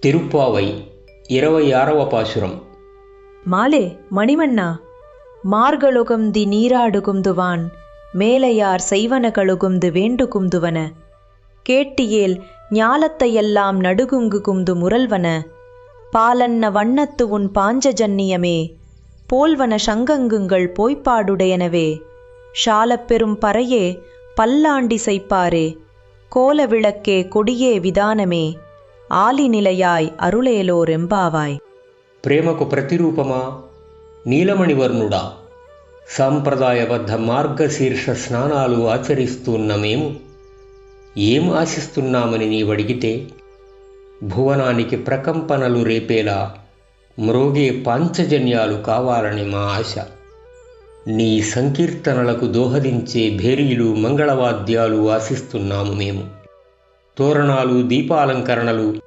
తిరుప్పావై 26వ పాశురం. மாலே மணிவண்ணா, மார்கழுகும்தி நீராடுகும்துவான் மேலையார் செய்வனகளுகும்து வேண்டுகும்துவன கேட்டியேல் ஞாலத்தையெல்லாம் நடுகுங்குகும்து முரல்வன பாலன்ன வண்ணத்து உன் பாஞ்சஜன்னியமே போல்வன சங்கங்குங்கள் போய்ப்பாடுடையனவே ஷாலப்பெரும் பறையே பல்லாண்டி செய்ப்பாரே கோல விளக்கே கொடியே விதானமே ఆలినిలయాయ్ అరుళేలో రెంబావాయ్. ప్రేమకు ప్రతిరూపమా, నీలమణివర్ణుడా, సాంప్రదాయబద్ధ మార్గశీర్ష స్నానాలు ఆచరిస్తున్న మేము ఏం ఆశిస్తున్నామని నీవడిగితే, భువనానికి ప్రకంపనలు రేపేలా మ్రోగే పాంచజన్యాలు కావాలని మా ఆశ. నీ సంకీర్తనలకు దోహదించే భేరీలు మంగళవాద్యాలు ఆశిస్తున్నాము మేము. తోరణాలు, దీపాలంకరణలు,